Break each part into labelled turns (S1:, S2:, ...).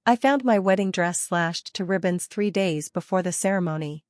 S1: I found my wedding dress slashed to ribbons 3 days before the ceremony.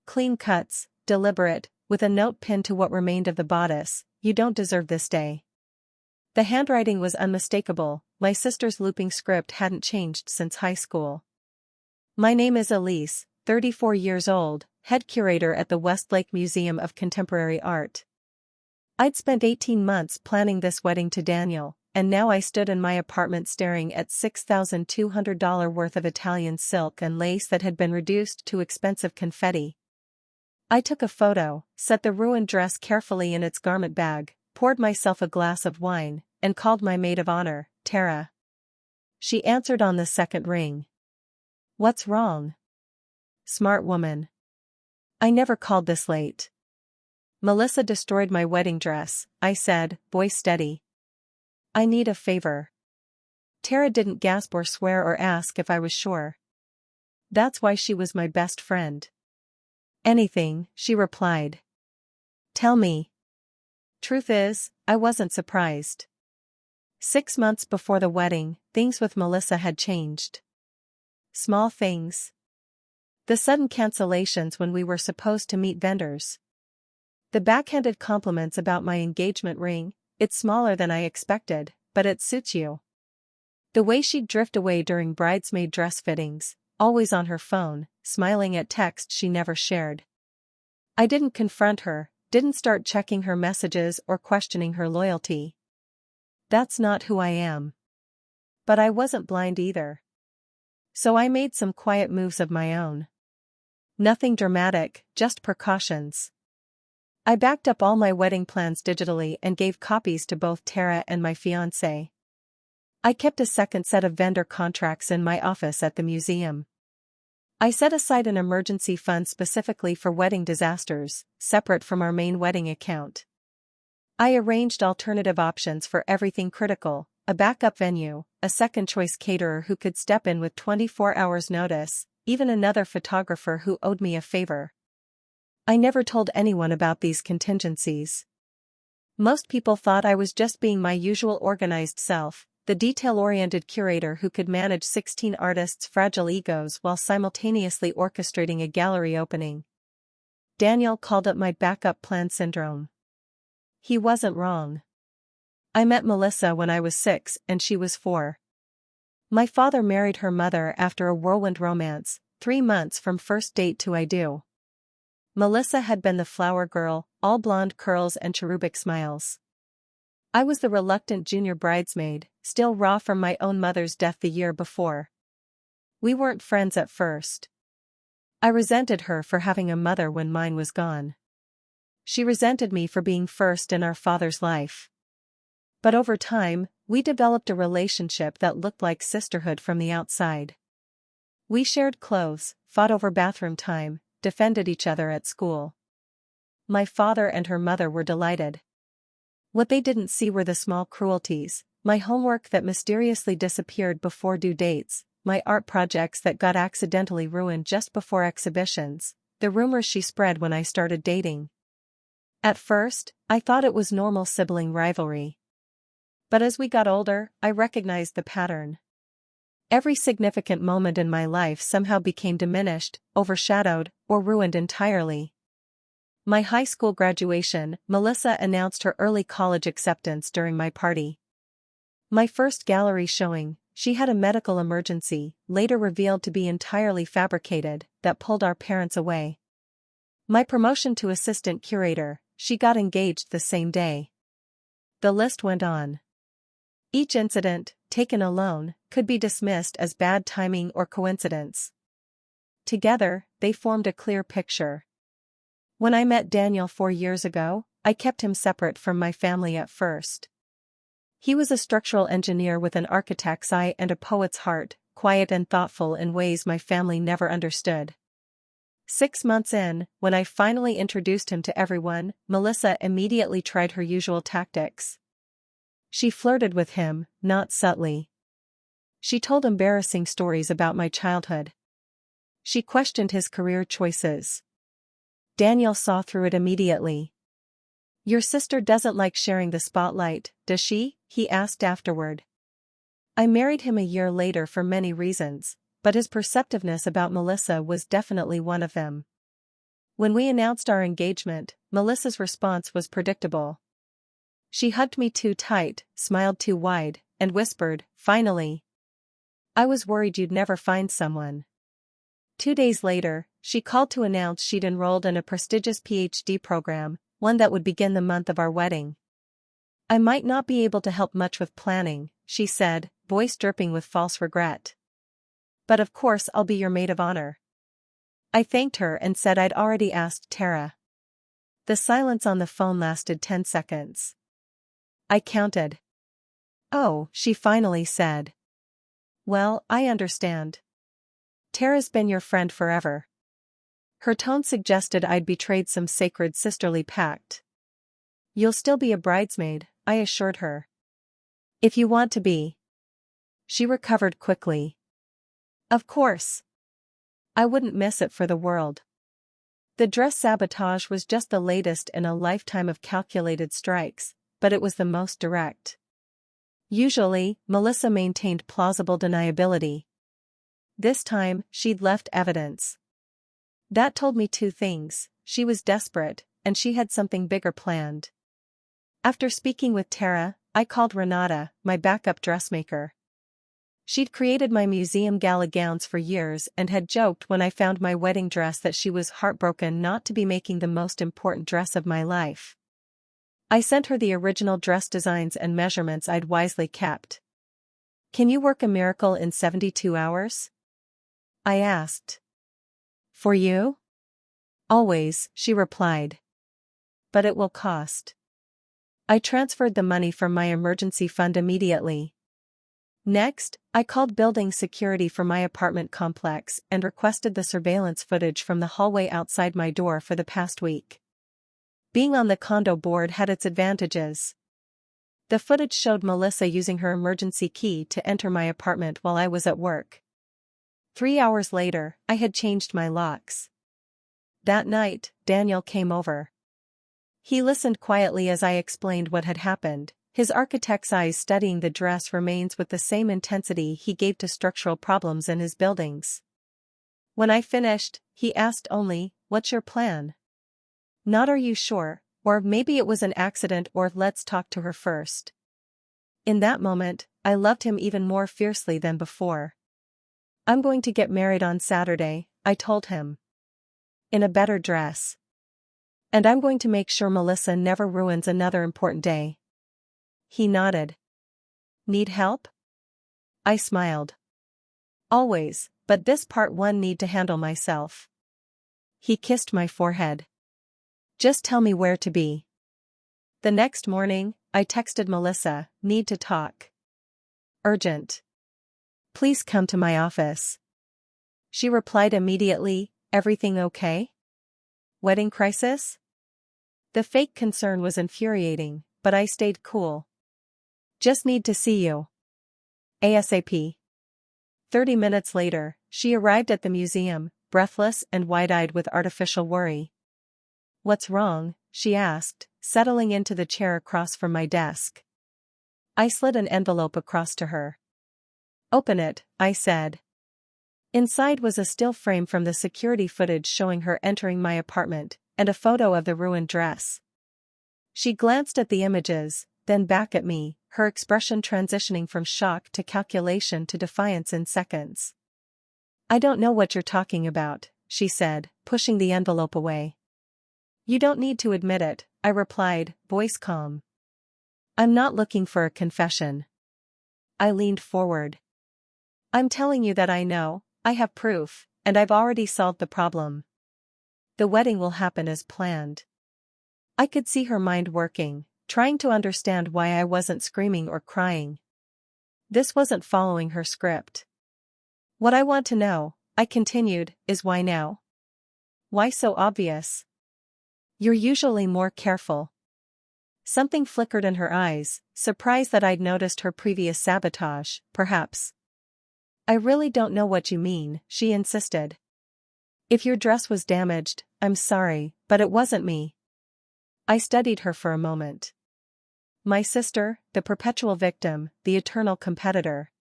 S1: Clean cuts, deliberate, with a note pinned to what remained of the bodice, "You don't deserve this day." The handwriting was unmistakable, my sister's looping script hadn't changed since high school. "My name is Elise, 34 years old, head curator at the Westlake Museum of Contemporary Art." I'd spent 18 months planning this wedding to Daniel, and now I stood in my apartment staring at $6,200 worth of Italian silk and lace that had been reduced to expensive confetti. I took a photo, set the ruined dress carefully in its garment bag, poured myself a glass of wine, and called my maid of honor, Tara. She answered on the second ring. "What's wrong?" "Smart woman. I never called this late." "Melissa destroyed my wedding dress," I said, voice steady. "I need a favor." Tara didn't gasp or swear or ask if I was sure. That's why she was my best friend. "Anything," she replied. "Tell me." Truth is, I wasn't surprised. 6 months before the wedding, things with Melissa had changed. Small things. The sudden cancellations when we were supposed to meet vendors. The backhanded compliments about my engagement ring, "It's smaller than I expected, but it suits you." The way she'd drift away during bridesmaid dress fittings, always on her phone, smiling at texts she never shared. I didn't confront her, didn't start checking her messages or questioning her loyalty. That's not who I am. But I wasn't blind either. So I made some quiet moves of my own. Nothing dramatic, just precautions. I backed up all my wedding plans digitally and gave copies to both Tara and my fiancé. I kept a second set of vendor contracts in my office at the museum. I set aside an emergency fund specifically for wedding disasters, separate from our main wedding account. I arranged alternative options for everything critical, a backup venue, a second-choice caterer who could step in with 24 hours notice, even another photographer who owed me a favor. I never told anyone about these contingencies. Most people thought I was just being my usual organized self, the detail-oriented curator who could manage 16 artists' fragile egos while simultaneously orchestrating a gallery opening. Daniel called it my backup plan syndrome. He wasn't wrong. I met Melissa when I was 6 and she was 4. My father married her mother after a whirlwind romance, 3 months from first date to I do. Melissa had been the flower girl, all blonde curls and cherubic smiles. I was the reluctant junior bridesmaid, still raw from my own mother's death the year before. We weren't friends at first. I resented her for having a mother when mine was gone. She resented me for being first in our father's life. But over time, we developed a relationship that looked like sisterhood from the outside. We shared clothes, fought over bathroom time, defended each other at school. My father and her mother were delighted. What they didn't see were the small cruelties, my homework that mysteriously disappeared before due dates, my art projects that got accidentally ruined just before exhibitions, the rumors she spread when I started dating. At first, I thought it was normal sibling rivalry. But as we got older, I recognized the pattern. Every significant moment in my life somehow became diminished, overshadowed, or ruined entirely. My high school graduation, Melissa announced her early college acceptance during my party. My first gallery showing, she had a medical emergency, later revealed to be entirely fabricated, that pulled our parents away. My promotion to assistant curator, she got engaged the same day. The list went on. Each incident, taken alone, could be dismissed as bad timing or coincidence. Together, they formed a clear picture. When I met Daniel 4 years ago, I kept him separate from my family at first. He was a structural engineer with an architect's eye and a poet's heart, quiet and thoughtful in ways my family never understood. 6 months in, when I finally introduced him to everyone, Melissa immediately tried her usual tactics. She flirted with him, not subtly. She told embarrassing stories about my childhood. She questioned his career choices. Daniel saw through it immediately. "Your sister doesn't like sharing the spotlight, does she?" he asked afterward. I married him a year later for many reasons, but his perceptiveness about Melissa was definitely one of them. When we announced our engagement, Melissa's response was predictable. She hugged me too tight, smiled too wide, and whispered, "Finally. I was worried you'd never find someone." 2 days later, she called to announce she'd enrolled in a prestigious PhD program, one that would begin the month of our wedding. "I might not be able to help much with planning," she said, voice dripping with false regret. "But of course I'll be your maid of honor." I thanked her and said I'd already asked Tara. The silence on the phone lasted 10 seconds. I counted. "Oh," she finally said. "Well, I understand. Tara's been your friend forever." Her tone suggested I'd betrayed some sacred sisterly pact. "You'll still be a bridesmaid," I assured her. "If you want to be." She recovered quickly. "Of course. I wouldn't miss it for the world." The dress sabotage was just the latest in a lifetime of calculated strikes, but it was the most direct. Usually, Melissa maintained plausible deniability. This time, she'd left evidence. That told me two things: she was desperate, and she had something bigger planned. After speaking with Tara, I called Renata, my backup dressmaker. She'd created my museum gala gowns for years and had joked when I found my wedding dress that she was heartbroken not to be making the most important dress of my life. I sent her the original dress designs and measurements I'd wisely kept. "Can you work a miracle in 72 hours? I asked. "For you?" "Always," she replied. "But it will cost." I transferred the money from my emergency fund immediately. Next, I called building security for my apartment complex and requested the surveillance footage from the hallway outside my door for the past week. Being on the condo board had its advantages. The footage showed Melissa using her emergency key to enter my apartment while I was at work. 3 hours later, I had changed my locks. That night, Daniel came over. He listened quietly as I explained what had happened, his architect's eyes studying the dress remains with the same intensity he gave to structural problems in his buildings. When I finished, he asked only, "What's your plan?" Not "Are you sure?" or "Maybe it was an accident," or "Let's talk to her first." In that moment, I loved him even more fiercely than before. "I'm going to get married on Saturday," I told him. "In a better dress. And I'm going to make sure Melissa never ruins another important day." He nodded. "Need help?" I smiled. "Always, but this part one need to handle myself." He kissed my forehead. "Just tell me where to be." The next morning, I texted Melissa, "Need to talk. Urgent. Please come to my office." She replied immediately, "Everything okay? Wedding crisis?" The fake concern was infuriating, but I stayed cool. "Just need to see you. ASAP." 30 minutes later, she arrived at the museum, breathless and wide-eyed with artificial worry. "What's wrong?" she asked, settling into the chair across from my desk. I slid an envelope across to her. "Open it," I said. Inside was a still frame from the security footage showing her entering my apartment, and a photo of the ruined dress. She glanced at the images, then back at me, her expression transitioning from shock to calculation to defiance in seconds. "I don't know what you're talking about," she said, pushing the envelope away. "You don't need to admit it," I replied, voice calm. "I'm not looking for a confession." I leaned forward. "I'm telling you that I know, I have proof, and I've already solved the problem. The wedding will happen as planned." I could see her mind working, trying to understand why I wasn't screaming or crying. This wasn't following her script. "What I want to know," I continued, "is why now? Why so obvious? You're usually more careful." Something flickered in her eyes, surprised that I'd noticed her previous sabotage, perhaps. "I really don't know what you mean," she insisted. "If your dress was damaged, I'm sorry, but it wasn't me." I studied her for a moment. "My sister, the perpetual victim, the eternal competitor."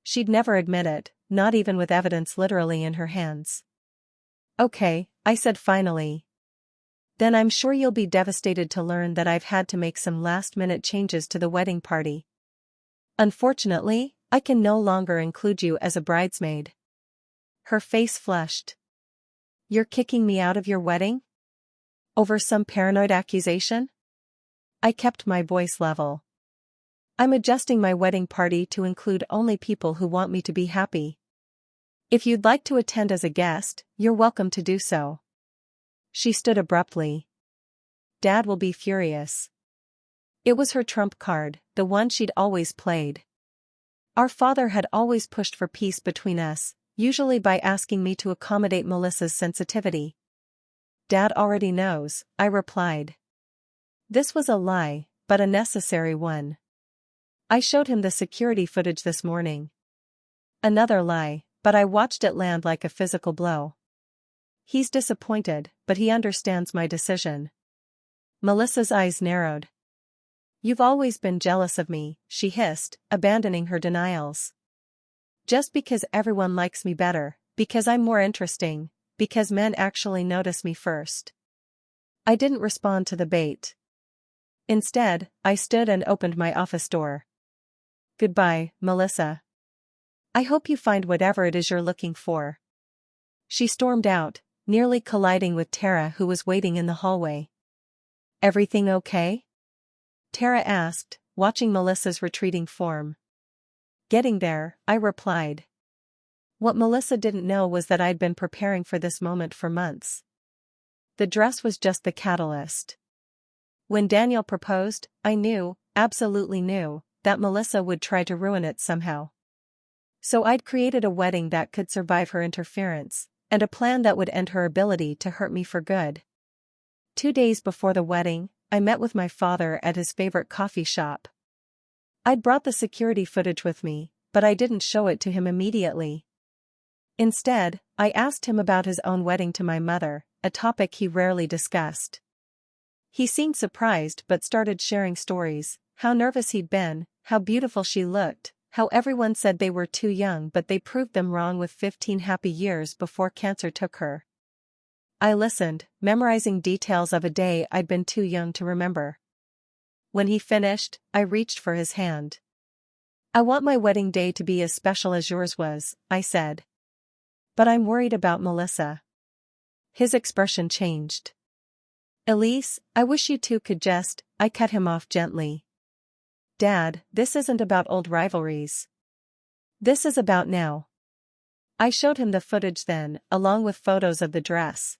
S1: She'd never admit it, not even with evidence literally in her hands. "Okay," I said finally. "Then I'm sure you'll be devastated to learn that I've had to make some last-minute changes to the wedding party. Unfortunately, I can no longer include you as a bridesmaid." Her face flushed. "You're kicking me out of your wedding? Over some paranoid accusation?" I kept my voice level. "I'm adjusting my wedding party to include only people who want me to be happy. If you'd like to attend as a guest, you're welcome to do so." She stood abruptly. "Dad will be furious." It was her trump card, the one she'd always played. Our father had always pushed for peace between us, usually by asking me to accommodate Melissa's sensitivity. "Dad already knows," I replied. This was a lie, but a necessary one. "I showed him the security footage this morning." Another lie, but I watched it land like a physical blow. "He's disappointed, but he understands my decision." Melissa's eyes narrowed. "You've always been jealous of me," she hissed, abandoning her denials. "Just because everyone likes me better, because I'm more interesting, because men actually notice me first." I didn't respond to the bait. Instead, I stood and opened my office door. "Goodbye, Melissa. I hope you find whatever it is you're looking for." She stormed out, nearly colliding with Tara, who was waiting in the hallway. "Everything okay?" Tara asked, watching Melissa's retreating form. "Getting there," I replied. What Melissa didn't know was that I'd been preparing for this moment for months. The dress was just the catalyst. When Daniel proposed, I knew, absolutely knew, that Melissa would try to ruin it somehow. So I'd created a wedding that could survive her interference, and a plan that would end her ability to hurt me for good. 2 days before the wedding, I met with my father at his favorite coffee shop. I'd brought the security footage with me, but I didn't show it to him immediately. Instead, I asked him about his own wedding to my mother, a topic he rarely discussed. He seemed surprised but started sharing stories, how nervous he'd been, how beautiful she looked, how everyone said they were too young but they proved them wrong with 15 happy years before cancer took her. I listened, memorizing details of a day I'd been too young to remember. When he finished, I reached for his hand. "I want my wedding day to be as special as yours was," I said. "But I'm worried about Melissa." His expression changed. "Elise, I wish you two could just," I cut him off gently. "Dad, this isn't about old rivalries. This is about now." I showed him the footage then, along with photos of the dress.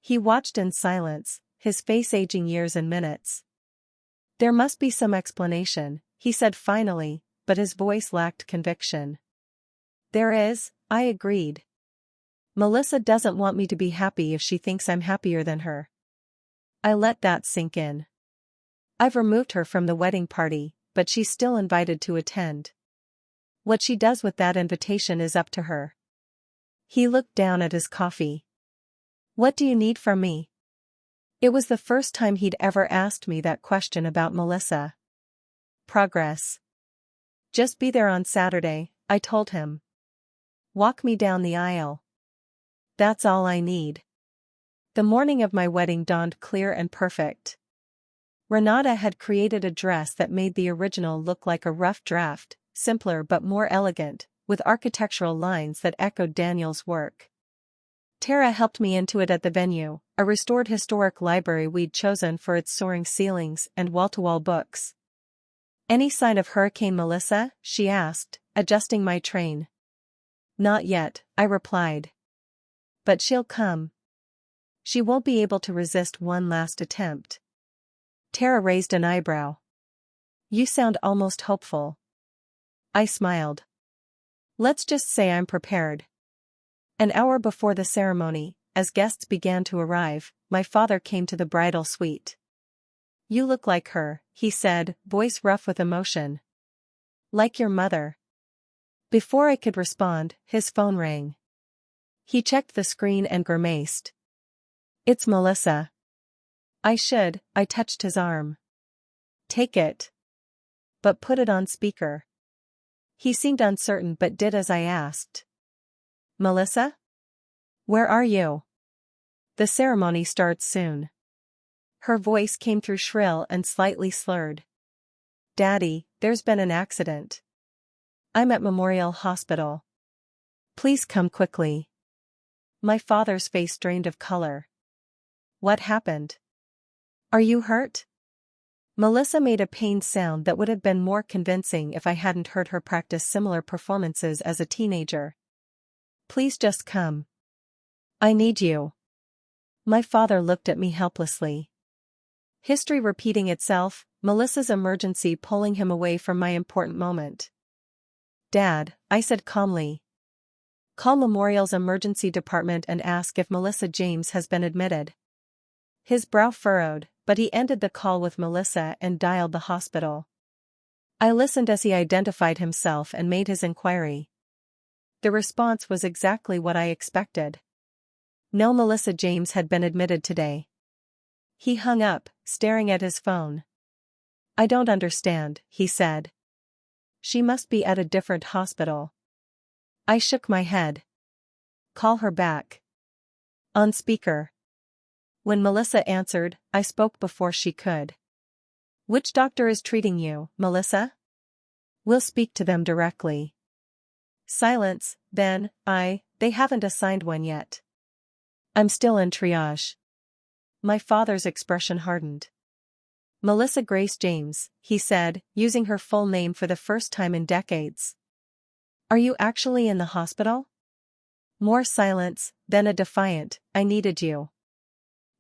S1: He watched in silence, his face aging years and minutes. "There must be some explanation," he said finally, but his voice lacked conviction. "There is," I agreed. "Melissa doesn't want me to be happy if she thinks I'm happier than her." I let that sink in. "I've removed her from the wedding party, but she's still invited to attend. What she does with that invitation is up to her." He looked down at his coffee. "What do you need from me?" It was the first time he'd ever asked me that question about Melissa. "Progress. Just be there on Saturday," I told him. "Walk me down the aisle. That's all I need." The morning of my wedding dawned clear and perfect. Renata had created a dress that made the original look like a rough draft, simpler but more elegant, with architectural lines that echoed Daniel's work. Tara helped me into it at the venue, a restored historic library we'd chosen for its soaring ceilings and wall-to-wall books. "Any sign of Hurricane Melissa?" she asked, adjusting my train. "Not yet," I replied. "But she'll come. She won't be able to resist one last attempt." Tara raised an eyebrow. "You sound almost hopeful." I smiled. "Let's just say I'm prepared." An hour before the ceremony, as guests began to arrive, my father came to the bridal suite. "You look like her," he said, voice rough with emotion. "Like your mother." Before I could respond, his phone rang. He checked the screen and grimaced. "It's Melissa." I touched his arm. "Take it. But put it on speaker." He seemed uncertain but did as I asked. Melissa? Where are you? The ceremony starts soon. Her voice came through shrill and slightly slurred. Daddy, there's been an accident. I'm at Memorial Hospital. Please come quickly. My father's face drained of color. What happened? Are you hurt? Melissa made a pained sound that would have been more convincing if I hadn't heard her practice similar performances as a teenager. Please just come. I need you. My father looked at me helplessly. History repeating itself, Melissa's emergency pulling him away from my important moment. Dad, I said calmly. Call Memorial's emergency department and ask if Melissa James has been admitted. His brow furrowed, but he ended the call with Melissa and dialed the hospital. I listened as he identified himself and made his inquiry. The response was exactly what I expected. No, Melissa James had been admitted today. He hung up, staring at his phone. I don't understand, he said. She must be at a different hospital. I shook my head. Call her back. On speaker. When Melissa answered, I spoke before she could. Which doctor is treating you, Melissa? We'll speak to them directly. Silence, then, they haven't assigned one yet. I'm still in triage. My father's expression hardened. Melissa Grace James, he said, using her full name for the first time in decades. Are you actually in the hospital? More silence, then a defiant, I needed you.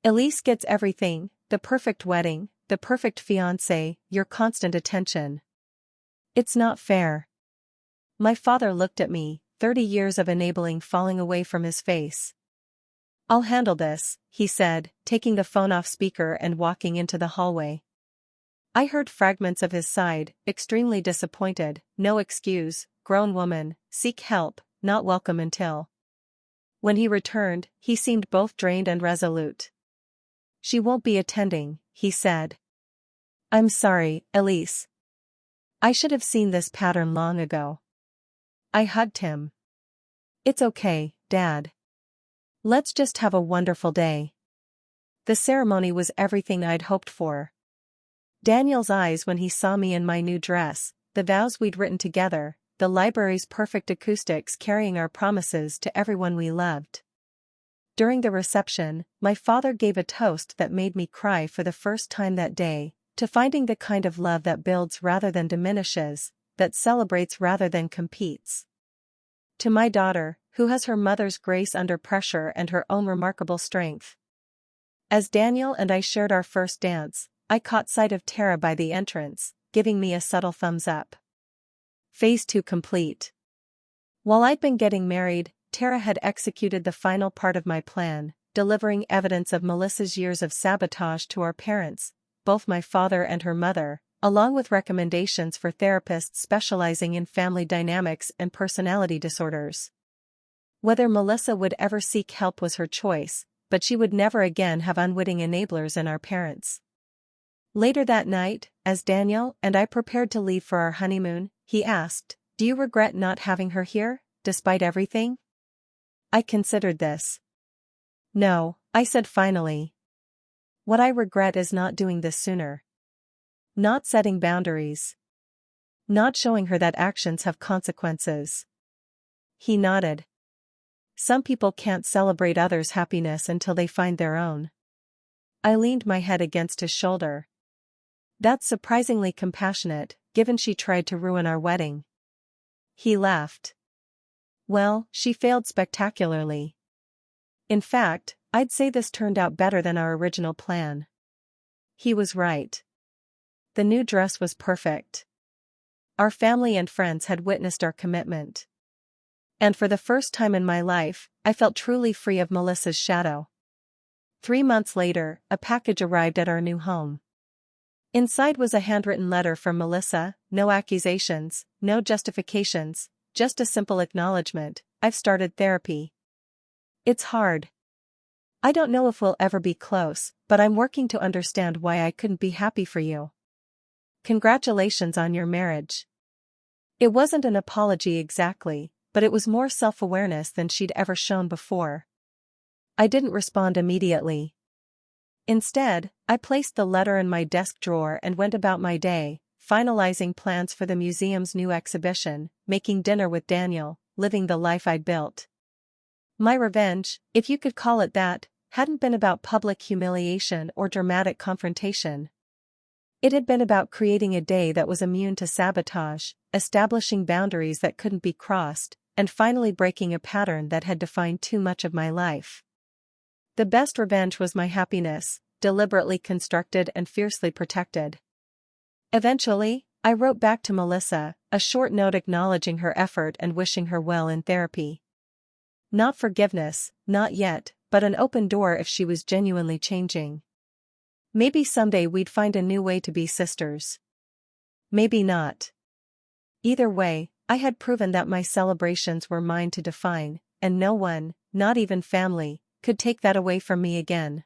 S1: Elise gets everything, the perfect wedding, the perfect fiancé, your constant attention. It's not fair. My father looked at me, 30 years of enabling falling away from his face. I'll handle this, he said, taking the phone off speaker and walking into the hallway. I heard fragments of his side, extremely disappointed, no excuse, grown woman, seek help, not welcome until. When he returned, he seemed both drained and resolute. She won't be attending, he said. I'm sorry, Elise. I should have seen this pattern long ago. I hugged him. It's okay, Dad. Let's just have a wonderful day. The ceremony was everything I'd hoped for. Daniel's eyes when he saw me in my new dress, the vows we'd written together, the library's perfect acoustics carrying our promises to everyone we loved. During the reception, my father gave a toast that made me cry for the first time that day, to finding the kind of love that builds rather than diminishes, that celebrates rather than competes. To my daughter, who has her mother's grace under pressure and her own remarkable strength. As Daniel and I shared our first dance, I caught sight of Tara by the entrance, giving me a subtle thumbs up. Phase 2 complete. While I'd been getting married, Tara had executed the final part of my plan, delivering evidence of Melissa's years of sabotage to our parents, both my father and her mother, along with recommendations for therapists specializing in family dynamics and personality disorders. Whether Melissa would ever seek help was her choice, but she would never again have unwitting enablers in our parents. Later that night, as Daniel and I prepared to leave for our honeymoon, he asked, "Do you regret not having her here, despite everything?" I considered this. No, I said finally. What I regret is not doing this sooner. Not setting boundaries. Not showing her that actions have consequences. He nodded. Some people can't celebrate others' happiness until they find their own. I leaned my head against his shoulder. That's surprisingly compassionate, given she tried to ruin our wedding. He laughed. Well, she failed spectacularly. In fact, I'd say this turned out better than our original plan. He was right. The new dress was perfect. Our family and friends had witnessed our commitment. And for the first time in my life, I felt truly free of Melissa's shadow. 3 months later, a package arrived at our new home. Inside was a handwritten letter from Melissa, no accusations, no justifications, just a simple acknowledgement, I've started therapy. It's hard. I don't know if we'll ever be close, but I'm working to understand why I couldn't be happy for you. Congratulations on your marriage. It wasn't an apology exactly, but it was more self-awareness than she'd ever shown before. I didn't respond immediately. Instead, I placed the letter in my desk drawer and went about my day, finalizing plans for the museum's new exhibition, making dinner with Daniel, living the life I'd built. My revenge, if you could call it that, hadn't been about public humiliation or dramatic confrontation. It had been about creating a day that was immune to sabotage, establishing boundaries that couldn't be crossed, and finally breaking a pattern that had defined too much of my life. The best revenge was my happiness, deliberately constructed and fiercely protected. Eventually, I wrote back to Melissa, a short note acknowledging her effort and wishing her well in therapy. Not forgiveness, not yet, but an open door if she was genuinely changing. Maybe someday we'd find a new way to be sisters. Maybe not. Either way, I had proven that my celebrations were mine to define, and no one, not even family, could take that away from me again.